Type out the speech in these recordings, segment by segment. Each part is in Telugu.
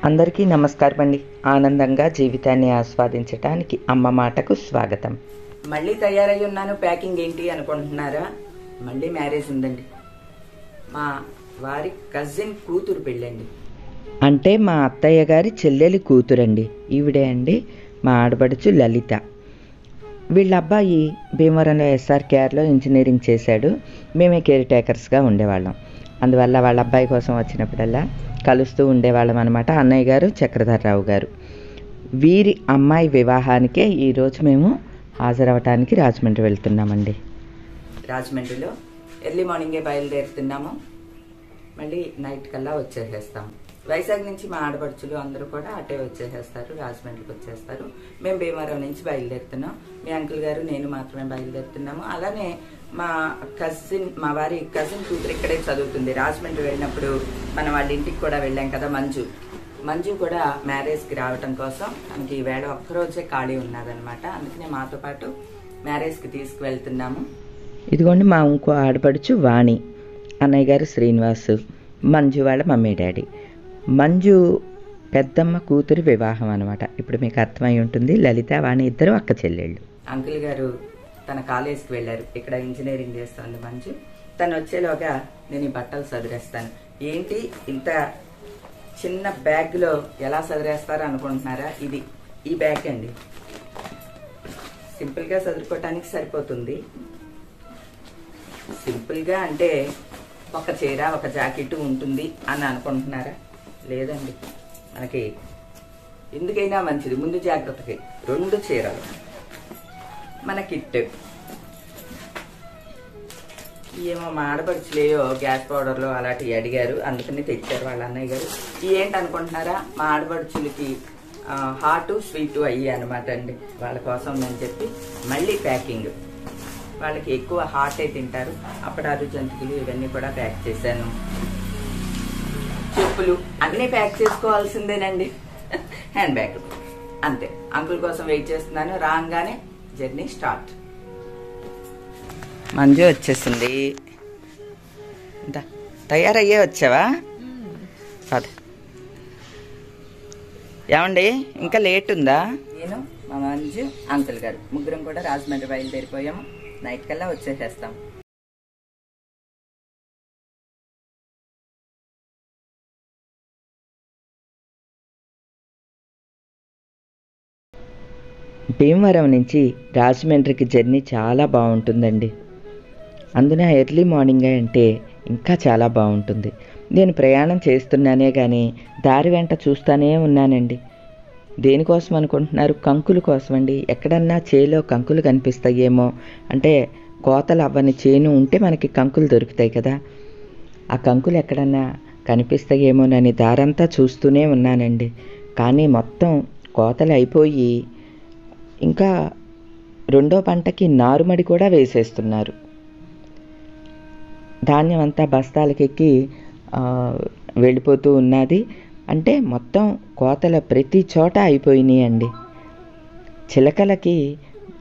అందరికీ నమస్కారం అండి. ఆనందంగా జీవితాన్ని ఆస్వాదించడానికి అమ్మ మాటకు స్వాగతం. మళ్ళీ తయారై ఉన్నాను. ప్యాకింగ్ ఏంటి అనుకుంటున్నారా? మళ్ళీ మ్యారేజ్ ఉందండి. మా వారి కజిన్ కూతురు పెళ్ళండి. అంటే మా అత్తయ్య గారి చెల్లెలి కూతురండి. ఈవిడే అండి మా ఆడపడుచు లలిత. వీళ్ళ అబ్బాయి భీమవరంలో SRKRలో ఇంజనీరింగ్ చేశాడు. మేమే కేర్ టేకర్స్గా ఉండేవాళ్ళం. అందువల్ల వాళ్ళ అబ్బాయి కోసం వచ్చినప్పుడల్లా కలుస్తూ ఉండేవాళ్ళం అనమాట. అన్నయ్య గారు చక్రధర్రావు గారు. వీరి అమ్మాయి వివాహానికే ఈరోజు మేము హాజరవటానికి రాజమండ్రి వెళ్తున్నామండి. రాజమండ్రిలో ఎర్లీ మార్నింగే బయలుదేరుతున్నాము. మళ్ళీ నైట్ కల్లా వచ్చేసేస్తాము. వైజాగ్ నుంచి మా ఆడపడుచులు అందరూ కూడా అటే వచ్చేసేస్తారు, రాజమండ్రికి వచ్చేస్తారు. మేము భీమవరం నుంచి బయలుదేరుతున్నాం. మీ అంకుల్ గారు నేను మాత్రమే బయలుదేరుతున్నాము. అలానే మా వారి కజిన్ కూతురు ఇక్కడే చదువుతుంది. రాజమండ్రి వెళ్ళినప్పుడు మనం వాళ్ళ ఇంటికి కూడా వెళ్ళాం కదా, మంజు కూడా మ్యారేజ్కి రావటం కోసం మనకి ఈవేళ ఒక్కరోజే ఖాళీ ఉన్నదనమాట. అందుకనే మాతో పాటు మ్యారేజ్కి తీసుకువెళ్తున్నాము. ఇదిగోండి మా ఇంకో ఆడపడుచు వాణి, అన్నయ్య గారు శ్రీనివాసు, మంజు వాళ్ళ మమ్మీ డాడీ. మంజు పెద్దమ్మ కూతురు వివాహం అనమాట. ఇప్పుడు మీకు అర్థమై ఉంటుంది. లలిత వాణి ఇద్దరు అక్క చెల్లెళ్ళు. అంకుల్ గారు తన కాలేజ్కి వెళ్ళారు. ఇక్కడ ఇంజనీరింగ్ చేస్తుంది మంజు. తను వచ్చేలోగా నేను ఈ బట్టలు సదిరేస్తాను. ఏంటి ఇంత చిన్న బ్యాగ్లో ఎలా సదిరేస్తారో అనుకుంటున్నారా? ఈ బ్యాగ్ అండి. సింపుల్గా సదురుకోవటానికి సరిపోతుంది. సింపుల్గా అంటే ఒక చీర ఒక జాకెట్ ఉంటుంది అని అనుకుంటున్నారా? లేదండి. మనకి ఎందుకైనా మంచిది ముందు జాగ్రత్తకి 2 చీరలు, మన కిట్. ఏమో మా ఆడపడుచులేయో గ్యాస్ పౌడర్లో అలాంటివి అడిగారు, అందుకని తెచ్చారు వాళ్ళ అన్నయ్య గారు. ఏంటి అనుకుంటున్నారా? మా ఆడపడుచులకి హాటు స్వీటు అయ్యి అనమాట అండి. వాళ్ళ కోసం అని చెప్పి మళ్ళీ ప్యాకింగ్. వాళ్ళకి ఎక్కువ హాటే తింటారు. అప్పడాలు, జంతికలు ఇవన్నీ కూడా ప్యాక్ చేశాను. చెప్పులు అన్నీ ప్యాక్ చేసుకోవాల్సిందేనండి. హ్యాండ్ బ్యాగ్ అంతే. అంకుల్ కోసం వెయిట్ చేస్తున్నాను. రాగానే జర్నీ స్టార్ట్. మంజు వచ్చేసింది. తయారయ్యే వచ్చావా? అదే ఏమండి ఇంకా లేట్ ఉందా? నేను మా మంజు అంకుల్ గారు ముగ్గురం కూడా రాజమండ్రి బయలుదేరిపోయాము. నైట్ కల్లా వచ్చేసేస్తాం. భీమవరం నుంచి రాజమండ్రికి జర్నీ చాలా బాగుంటుందండి. అందున ఎర్లీ మార్నింగ్ అంటే ఇంకా చాలా బాగుంటుంది. నేను ప్రయాణం చేస్తున్నానే కానీ దారి వెంట చూస్తూనే ఉన్నానండి. దేనికోసం అనుకుంటున్నారు? కంకుల కోసం అండి. ఎక్కడన్నా చేలో కంకులు కనిపిస్తాయేమో, అంటే కోతలు అవ్వని చేను ఉంటే మనకి కంకులు దొరుకుతాయి కదా, ఆ కంకులు ఎక్కడన్నా కనిపిస్తాయేమోనని దారంతా చూస్తూనే ఉన్నానండి. కానీ మొత్తం కోతలు అయిపోయి ఇంకా 2వ పంటకి నారుమడి కూడా వేసేస్తున్నారు. ధాన్యం అంతా బస్తాలకెక్కి వెళ్ళిపోతూ ఉన్నది. అంటే మొత్తం కోతల ప్రతి చోట అయిపోయినాయి అండి. చిలకలకి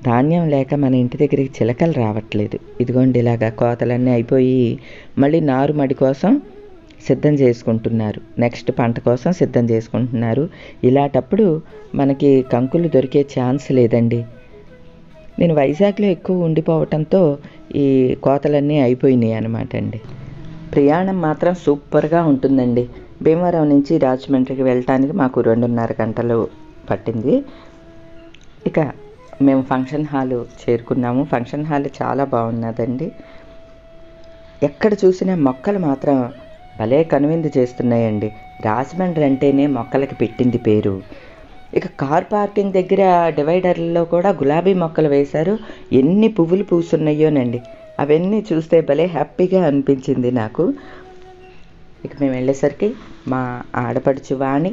ధాన్యం లేక మన ఇంటి దగ్గరికి చిలకలు రావట్లేదు. ఇదిగోండి ఇలాగా కోతలన్నీ అయిపోయి మళ్ళీ నారుమడి కోసం సిద్ధం చేసుకుంటున్నారు. నెక్స్ట్ పంట కోసం సిద్ధం చేసుకుంటున్నారు. ఇలాంటప్పుడు మనకి కంకులు దొరికే ఛాన్స్ లేదండి. నేను వైజాగ్లో ఎక్కువ ఉండిపోవటంతో ఈ కోతలన్నీ అయిపోయినాయి అనమాట అండి. ప్రయాణం మాత్రం సూపర్గా ఉంటుందండి. భీమవరం నుంచి రాజమండ్రికి వెళ్ళటానికి మాకు 2.5 గంటలు పట్టింది. ఇక మేము ఫంక్షన్ హాలు చేరుకున్నాము. ఫంక్షన్ హాల్ చాలా బాగున్నదండి. ఎక్కడ చూసినా మొక్కలు మాత్రం భలే కనువిందు చేస్తున్నాయండి. రాజమండ్రి అంటేనే మొక్కలకి పెట్టింది పేరు. ఇక కార్ పార్కింగ్ దగ్గర డివైడర్లలో కూడా గులాబీ మొక్కలు వేశారు. ఎన్ని పువ్వులు పూస్తున్నాయోనండి. అవన్నీ చూస్తే భలే హ్యాపీగా అనిపించింది నాకు. ఇక మేము వెళ్ళేసరికి మా ఆడపడుచు వాణి,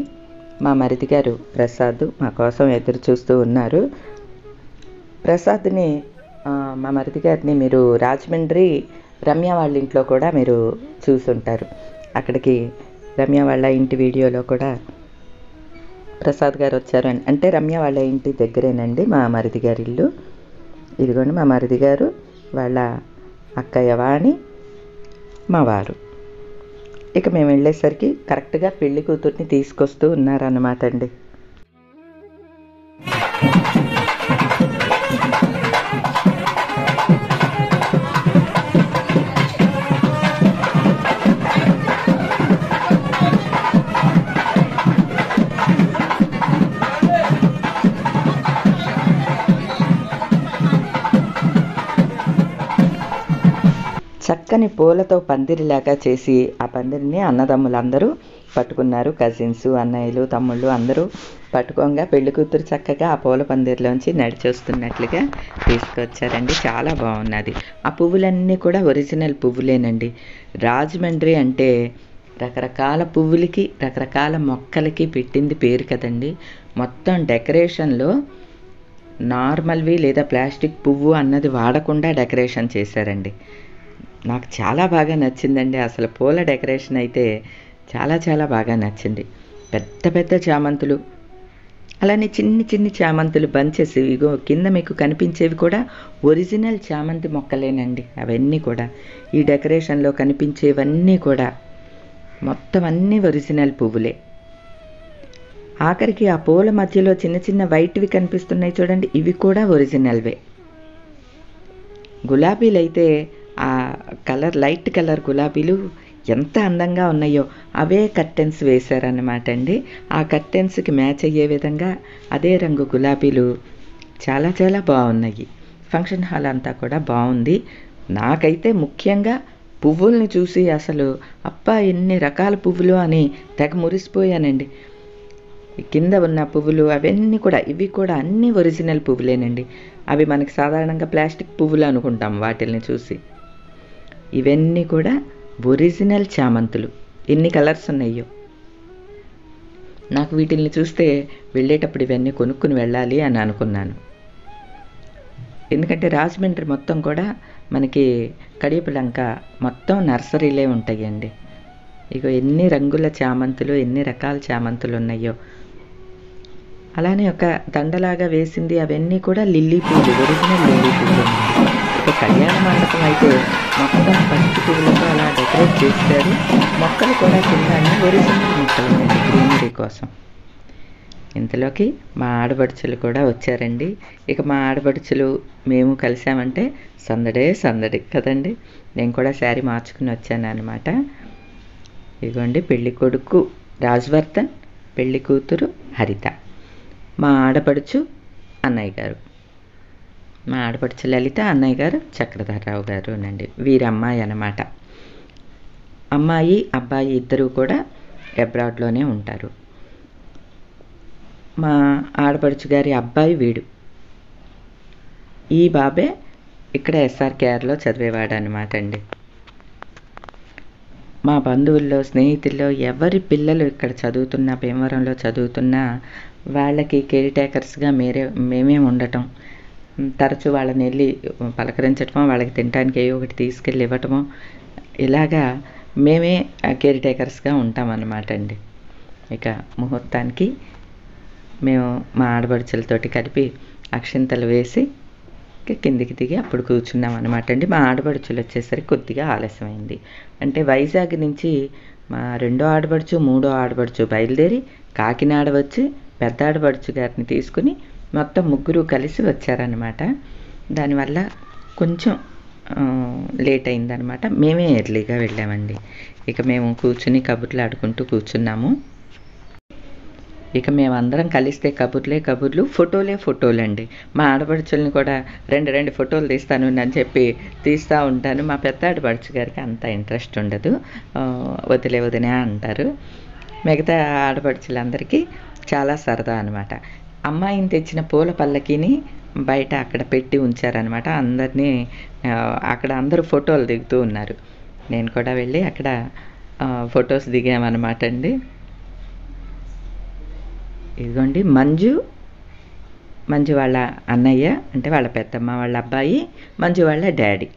మా మరిది గారు ప్రసాద్ మా కోసం ఎదురు చూస్తూ ఉన్నారు. ప్రసాద్ని మా మరిది గారిని మీరు రాజమండ్రి రమ్య వాళ్ళ ఇంట్లో కూడా మీరు చూసుంటారు. అక్కడికి రమ్య వాళ్ళ ఇంటి వీడియోలో కూడా ప్రసాద్ గారు వచ్చారు అని. అంటే రమ్య వాళ్ళ ఇంటి దగ్గరేనండి మా మరిది గారి ఇల్లు. ఇదిగోండి మా మరిది గారు, వాళ్ళ అక్కయ్య వాణి, మా వారు. ఇక మేము వెళ్ళేసరికి కరెక్ట్గా పెళ్లి కూతుర్ని తీసుకొస్తూ ఉన్నారన్నమాట అండి. చక్కని పూలతో పందిరిలాగా చేసి ఆ పందిరిని అన్నదమ్ములందరూ పట్టుకున్నారు. కజిన్స్, అన్నయ్యలు, తమ్ముళ్ళు అందరూ పట్టుకోగా పెళ్లి కూతురు చక్కగా ఆ పూల పందిరిలోంచి నడిచొస్తున్నట్లుగా తీసుకొచ్చారండి. చాలా బాగున్నది. ఆ పువ్వులన్నీ కూడా ఒరిజినల్ పువ్వులేనండి. రాజమండ్రి అంటే రకరకాల పువ్వులకి రకరకాల మొక్కలకి పెట్టింది పేరు కదండి. మొత్తం డెకరేషన్లో నార్మల్వి లేదా ప్లాస్టిక్ పువ్వు అన్నది వాడకుండా డెకరేషన్ చేశారండి. నాకు చాలా బాగా నచ్చిందండి. అసలు పూల డెకరేషన్ అయితే చాలా చాలా బాగా నచ్చింది. పెద్ద పెద్ద చామంతులు, అలానే చిన్ని చిన్ని చామంతులు బంచెస్, ఇగో కింద మీకు కనిపించేవి కూడా ఒరిజినల్ చామంతి మొక్కలేనండి. అవన్నీ కూడా ఈ డెకరేషన్లో కనిపించేవన్నీ కూడా మొత్తం అన్నీ ఒరిజినల్ పువ్వులే. ఆఖరికి ఆ పూల మధ్యలో చిన్న చిన్న వైట్వి కనిపిస్తున్నాయి చూడండి, ఇవి కూడా ఒరిజినల్వే. గులాబీలు అయితే ఆ కలర్ లైట్ కలర్ గులాబీలు ఎంత అందంగా ఉన్నాయో అవే కర్టెన్స్ వేశారన్నమాట అండి. ఆ కర్టెన్స్కి మ్యాచ్ అయ్యే విధంగా అదే రంగు గులాబీలు చాలా చాలా బాగున్నాయి. ఫంక్షన్ హాల్ అంతా కూడా బాగుంది. నాకైతే ముఖ్యంగా పువ్వుల్ని చూసి అసలు అబ్బా ఎన్ని రకాల పువ్వులు అని తెగ మురిసిపోయానండి. కింద ఉన్న పువ్వులు అవన్నీ కూడా ఇవి కూడా అన్నీ ఒరిజినల్ పువ్వులేనండి. అవి మనకి సాధారణంగా ప్లాస్టిక్ పువ్వులు అనుకుంటాం వాటిల్ని చూసి. ఇవన్నీ కూడా ఒరిజినల్ చామంతులు. ఎన్ని కలర్స్ ఉన్నాయో. నాకు వీటిల్ని చూస్తే వెళ్ళేటప్పుడు ఇవన్నీ కొనుక్కుని వెళ్ళాలి అని అనుకున్నాను. ఎందుకంటే రాజమండ్రి మొత్తం కూడా మనకి కడియపులంక మొత్తం నర్సరీలే ఉంటాయండి. ఇక ఎన్ని రంగుల చామంతులు, ఎన్ని రకాల చామంతులు ఉన్నాయో. అలానే ఒక దండలాగా వేసింది అవన్నీ కూడా లిల్లీ పూలు, ఒరిజినల్ లిల్లీ పూలు. ఇక కళ్యాణ మండపం అయితే మొత్తం పచ్చి పువ్వులతో అలా డెకరేట్ చేస్తారు. మొక్కలు కూడా కింద అన్ని ఒరిజినల్ మొక్కలు ఉన్నాయి గ్రీనరీ కోసం. ఇంతలోకి మా ఆడపడుచులు కూడా వచ్చారండి. ఇక మా ఆడపడుచులు మేము కలిసామంటే సందడే సందడి కదండి. నేను కూడా శారీ మార్చుకుని వచ్చాను అనమాట. ఇదిగోండి పెళ్ళి కొడుకు రాజ్వర్ధన్, పెళ్ళి కూతురు హరిత, మా ఆడపడుచు అన్నయ్య గారు, మా ఆడపడుచు లలిత, అన్నయ్య గారు చక్రధర్రావు గారు నండి. వీరి అమ్మాయి అన్నమాట. అమ్మాయి అబ్బాయి ఇద్దరు కూడా అబ్రాడ్లోనే ఉంటారు. మా ఆడపడుచు గారి అబ్బాయి వీడు. ఈ బాబే ఇక్కడ SRKRలో చదివేవాడు అనమాట అండి. మా బంధువుల్లో, స్నేహితుల్లో ఎవరి పిల్లలు ఇక్కడ చదువుతున్నా, భీమవరంలో చదువుతున్నా వాళ్ళకి కేర్ టేకర్స్గా మేమే ఉండటం, తరచూ వాళ్ళని వెళ్ళి పలకరించటమో, వాళ్ళకి తినడానికి ఏ ఒకటి తీసుకెళ్ళి ఇవ్వటమో, ఇలాగా మేమే కేర్ టేకర్స్గా ఉంటామన్నమాట అండి. ఇక ముహూర్తానికి మేము మా ఆడపడుచులతోటి కలిపి అక్షింతలు వేసి కిందికి దిగి అప్పుడు కూర్చున్నాం అనమాట అండి. మా ఆడపడుచులు వచ్చేసరికి కొద్దిగా ఆలస్యమైంది. అంటే వైజాగ్ నుంచి మా రెండో ఆడపడుచు, మూడో ఆడపడుచు బయలుదేరి కాకినాడ వచ్చి పెద్ద ఆడపడుచు గారిని తీసుకుని మొత్తం ముగ్గురు కలిసి వచ్చారనమాట. దానివల్ల కొంచెం లేట్ అయిందనమాట. మేమే ఎర్లీగా వెళ్ళామండి. ఇక మేము కూర్చుని కబుర్లు ఆడుకుంటూ కూర్చున్నాము. ఇక మేమందరం కలిస్తే కబుర్లు, ఫోటోలండి. మా ఆడపడుచుల్ని కూడా రెండు ఫోటోలు తీస్తాను అని చెప్పి తీస్తూ ఉంటాను. మా పెద్ద ఆడపడుచు గారికి అంత ఇంట్రెస్ట్ ఉండదు, వదిలే అంటారు. మిగతా ఆడపడుచులందరికీ చాలా సరదా అనమాట. అమ్మాయిని తెచ్చిన పూల పల్లకిని బయట అక్కడ పెట్టి ఉంచారనమాట. అందరినీ అక్కడ అందరూ ఫోటోలు దిగుతూ ఉన్నారు. నేను కూడా వెళ్ళి అక్కడ ఫొటోస్ దిగామన్నమాట అండి. ఇదిగోండి మంజు వాళ్ళ అన్నయ్య, అంటే వాళ్ళ పెద్దమ్మ వాళ్ళ అబ్బాయి, మంజు వాళ్ళ డాడీ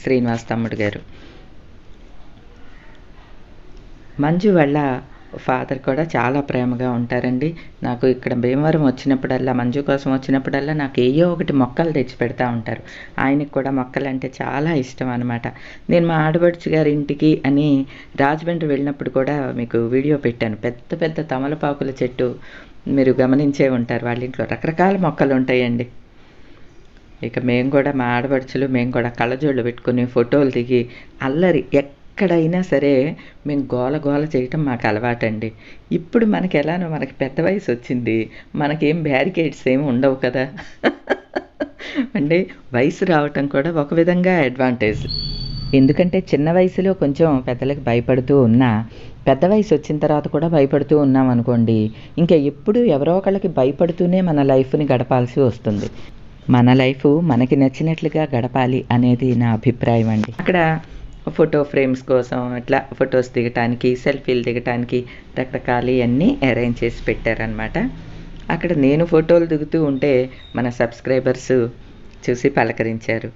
శ్రీనివాస్ తమ్ముడు గారు. మంజు వాళ్ళ ఫాదర్ కూడా చాలా ప్రేమగా ఉంటారండి. నాకు ఇక్కడ భీమవరం వచ్చినప్పుడల్లా, మంజు కోసం వచ్చినప్పుడల్లా నాకు ఏయో ఒకటి మొక్కలు తెచ్చి పెడతా ఉంటారు. ఆయనకి కూడా మొక్కలంటే చాలా ఇష్టం అనమాట. నేను మా ఆడపడుచు గారి ఇంటికి అని రాజమండ్రి వెళ్ళినప్పుడు కూడా మీకు వీడియో పెట్టాను. పెద్ద పెద్ద తమలపాకుల చెట్టు మీరు గమనించే ఉంటారు. వాళ్ళ ఇంట్లో రకరకాల మొక్కలు ఉంటాయండి. ఇక మేము కూడా మా ఆడపడుచులు మేము కూడా కళ్ళజోళ్ళు పెట్టుకుని ఫోటోలు దిగి అల్లరి ఎక్కడైనా సరే మేము గోల గోల చేయటం మాకు అలవాటండి. ఇప్పుడు మనకి ఎలానో మనకి పెద్ద వయసు వచ్చింది, మనకేం బ్యారికేడ్స్ ఏమి ఉండవు కదా. అంటే వయసు రావటం కూడా ఒక విధంగా అడ్వాంటేజ్. ఎందుకంటే చిన్న వయసులో కొంచెం పెద్దలకు భయపడుతూ ఉన్నా, పెద్ద వయసు వచ్చిన తర్వాత కూడా భయపడుతూ ఉన్నాం అనుకోండి, ఇంకా ఎప్పుడు ఎవరో ఒకళ్ళకి భయపడుతూనే మన లైఫ్ని గడపాల్సి వస్తుంది. మన లైఫ్ మనకి నచ్చినట్లుగా గడపాలి అనేది నా అభిప్రాయం అండి. అక్కడ ఫోటో ఫ్రేమ్స్ కోసం ఇట్లా ఫొటోస్ దిగటానికి, సెల్ఫీలు దిగటానికి రకరకాలు అన్నీ అరేంజ్ చేసి పెట్టారనమాట. అక్కడ నేను ఫోటోలు దిగుతూ ఉంటే మన సబ్స్క్రైబర్స్ చూసి పలకరించారు.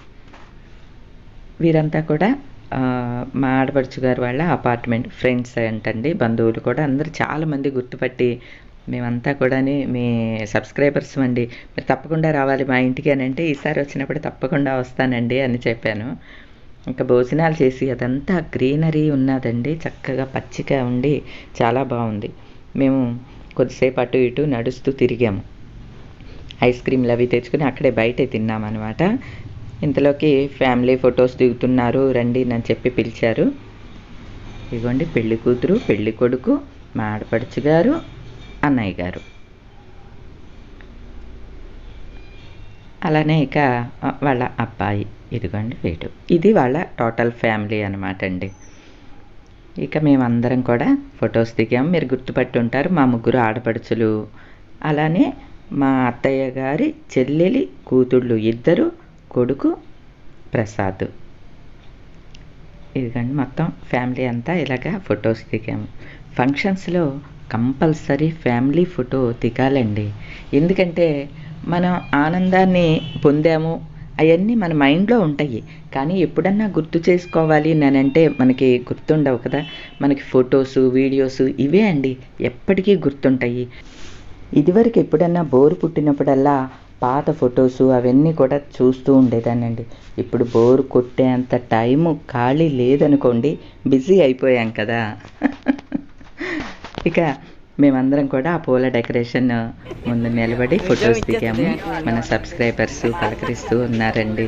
వీరంతా కూడా మా ఆడపడుచు గారు వాళ్ళ అపార్ట్మెంట్ ఫ్రెండ్స్ అంటండి, బంధువులు కూడా అందరూ చాలామంది గుర్తుపట్టి మేమంతా కూడా మీ సబ్స్క్రైబర్స్ అండి, మీరు తప్పకుండా రావాలి మా ఇంటికి అని అంటే, ఈసారి వచ్చినప్పుడు తప్పకుండా వస్తానండి అని చెప్పాను. ఇంకా భోజనాలు చేసి అదంతా గ్రీనరీ ఉన్నదండి, చక్కగా పచ్చిగా ఉండి చాలా బాగుంది. మేము కొద్దిసేపు అటు ఇటు నడుస్తూ తిరిగాము. ఐస్ క్రీమ్లు అవి తెచ్చుకుని అక్కడే బయటే తిన్నామన్నమాట. ఇంతలోకి ఫ్యామిలీ ఫొటోస్ దిగుతున్నారు రండి అని చెప్పి పిలిచారు. ఇదిగోండి పెళ్లి కూతురు, పెళ్లి కొడుకు, మా ఆడపడుచు గారు, అన్నయ్య గారు. అలానే ఇక వాళ్ళ అబ్బాయి, ఇదిగోండి వీడు. ఇది వాళ్ళ టోటల్ ఫ్యామిలీ అనమాట అండి. ఇక మేమందరం కూడా ఫొటోస్ దిగాము. మీరు గుర్తుపట్టి ఉంటారు, మా ముగ్గురు ఆడపడుచులు, అలానే మా అత్తయ్య గారి చెల్లెలి కూతుళ్ళు ఇద్దరు, కొడుకు ప్రసాద్. ఇదిగోండి మొత్తం ఫ్యామిలీ అంతా ఇలాగా ఫొటోస్ దిగాము. ఫంక్షన్స్లో కంపల్సరీ ఫ్యామిలీ ఫోటో దిగాలండి. ఎందుకంటే మనం ఆనందాన్ని పొందాము అవన్నీ మన మైండ్లో ఉంటాయి, కానీ ఎప్పుడన్నా గుర్తు చేసుకోవాలి అంటే మనకి గుర్తుండవు కదా. మనకి ఫొటోసు, వీడియోసు ఇవే అండి ఎప్పటికీ గుర్తుంటాయి. ఇదివరకు ఎప్పుడన్నా బోరు పుట్టినప్పుడల్లా పాత ఫొటోసు అవన్నీ కూడా చూస్తూ ఉండేదానండి. ఇప్పుడు బోరు కొట్టేంత టైము ఖాళీ లేదనుకోండి, బిజీ అయిపోయాం కదా. ఇక మేమందరం కూడా ఆ పూల డెకరేషన్ ముందు నిలబడి ఫొటోస్ దిగాము. మన సబ్స్క్రైబర్స్ పలకరిస్తూ ఉన్నారండి.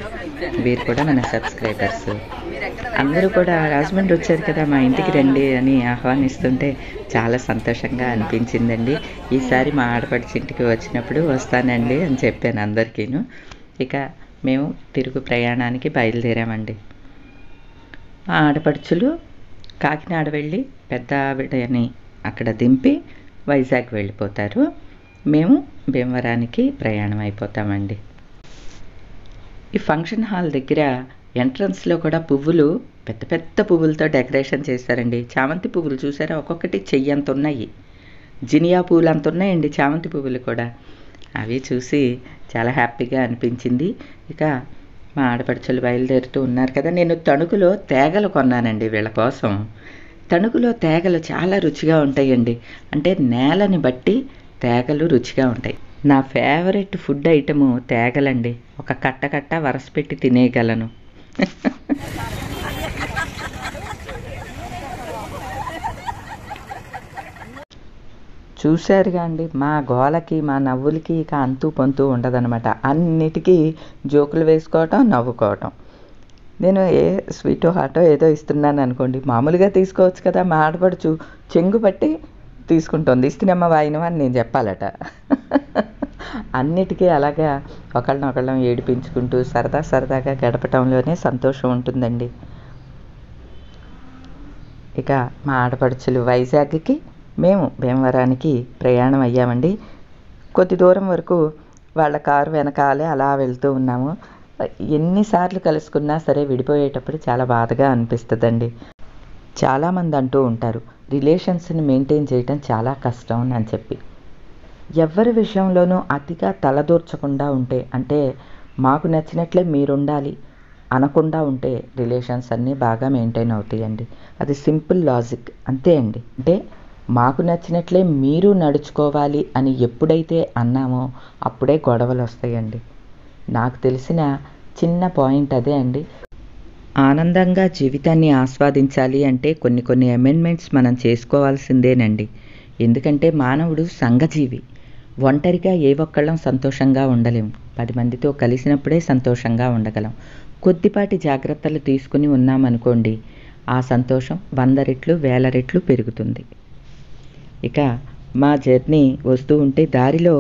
వీరు కూడా మన సబ్స్క్రైబర్స్. అందరూ కూడా రాజమండ్రి వచ్చారు కదా మా ఇంటికి రండి అని ఆహ్వానిస్తుంటే చాలా సంతోషంగా అనిపించిందండి. ఈసారి మా ఆడపడిచి ఇంటికి వచ్చినప్పుడు వస్తానండి అని చెప్పాను అందరికీను. ఇక మేము తిరుగు ప్రయాణానికి బయలుదేరామండి. మా ఆడపడుచులు కాకినాడ వెళ్ళి పెద్ద ఆవిడని అక్కడ దింపి వైజాగ్ వెళ్ళిపోతారు. మేము భీమవరానికి ప్రయాణం అయిపోతామండి. ఈ ఫంక్షన్ హాల్ దగ్గర ఎంట్రన్స్లో కూడా పువ్వులు పెద్ద పెద్ద పువ్వులతో డెకరేషన్ చేశారండి. చామంతి పువ్వులు చూసారా, ఒక్కొక్కటి చెయ్యంత ఉన్నాయి. జినియా పువ్వులు అంత ఉన్నాయండి చామంతి పువ్వులు కూడా. అవి చూసి చాలా హ్యాపీగా అనిపించింది. ఇక మా ఆడపడుచులు బయలుదేరుతూ ఉన్నారు కదా. నేను తణుకులో తేగలు కొన్నానండి వీళ్ళ కోసం. తణుకులో తేగలు చాలా రుచిగా ఉంటాయండి. అంటే నేలని బట్టి తేగలు రుచిగా ఉంటాయి. నా ఫేవరెట్ ఫుడ్ ఐటము తేగలండి. ఒక కట్ట వరస పెట్టి తినేయగలను. చూశారుగా అండి, మా గోలకి మా నవ్వులకి ఇక అంతు పొంతు ఉండదనమాట. అన్నిటికీ జోకులు వేసుకోవటం, నవ్వుకోవటం. నేను స్వీటో హాటో ఏదో ఇస్తున్నాను అనుకోండి, మామూలుగా తీసుకోవచ్చు కదా, మా ఆడపడుచు చెంగు పట్టి తీసుకుంటుంది. ఇస్తున్నమ్మ వాయినమా అని నేను చెప్పాలట. అన్నిటికీ అలాగా ఒకళ్ళనొకళ్ళం ఏడిపించుకుంటూ సరదాగా గడపటంలోనే సంతోషం ఉంటుందండి. ఇక మా ఆడపడుచులు వైజాగ్కి, మేము భీమవరానికి ప్రయాణం అయ్యామండి. కొద్ది దూరం వరకు వాళ్ళ కారు వెనకాలే అలా వెళ్తూ ఉన్నాము. ఎన్నిసార్లు కలుసుకున్నా సరే విడిపోయేటప్పుడు చాలా బాధగా అనిపిస్తుందండి. చాలామంది అంటూ ఉంటారు రిలేషన్స్ని మెయింటైన్ చేయటం చాలా కష్టం అని చెప్పి. ఎవరి విషయంలోనూ అతిగా తలదూర్చకుండా ఉంటే, అంటే మాకు నచ్చినట్లే మీరుండాలి అనకుండా ఉంటే రిలేషన్స్ అన్నీ బాగా మెయింటైన్ అవుతాయండి. అది సింపుల్ లాజిక్ అంతే అండి. అంటే మాకు నచ్చినట్లే మీరు నడుచుకోవాలి అని ఎప్పుడైతే అన్నామో అప్పుడే గొడవలు వస్తాయండి. నాకు తెలిసిన చిన్న పాయింట్ అదే అండి. ఆనందంగా జీవితాన్ని ఆస్వాదించాలి అంటే కొన్ని అమెండ్మెంట్స్ మనం చేసుకోవాల్సిందేనండి. ఎందుకంటే మానవుడు సంఘజీవి. ఒంటరిగా ఏ ఒక్కళ్ళం సంతోషంగా ఉండలేము. 10 మందితో కలిసినప్పుడే సంతోషంగా ఉండగలం. కొద్దిపాటి జాగ్రత్తలు తీసుకుని ఉన్నామనుకోండి, ఆ సంతోషం 100 రెట్లు 1000 రెట్లు పెరుగుతుంది. ఇక మా జర్నీ వస్తూ ఉంటే దారిలో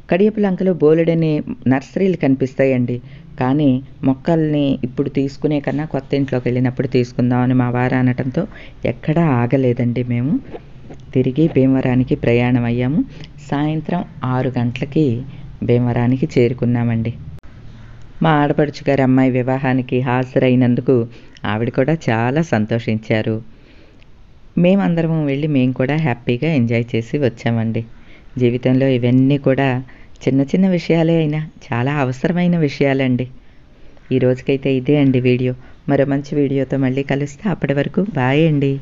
కడియపులంకలో బోలెడని నర్సరీలు కనిపిస్తాయండి. కానీ మొక్కల్ని ఇప్పుడు తీసుకునే కన్నా కొత్త ఇంట్లోకి వెళ్ళినప్పుడు తీసుకుందామని మా వారు అనటంతో ఎక్కడా ఆగలేదండి. మేము తిరిగి భీమవరానికి ప్రయాణం అయ్యాము. సాయంత్రం 6 గంటలకి భీమవరానికి చేరుకున్నామండి. మా ఆడపడుచు గారి అమ్మాయి వివాహానికి హాజరైనందుకు ఆవిడ కూడా చాలా సంతోషించారు. మేమందరము వెళ్ళి మేము కూడా హ్యాపీగా ఎంజాయ్ చేసి వచ్చామండి. జీవితంలో ఇవన్నీ కూడా చిన్న చిన్న విషయాలే అయినా చాలా అవసరమైన విషయాలండి. ఈ రోజుకైతే ఇదే అండి వీడియో. మరో మంచి వీడియోతో మళ్ళీ కలుస్తా. అప్పటి వరకు బాయ్ అండి.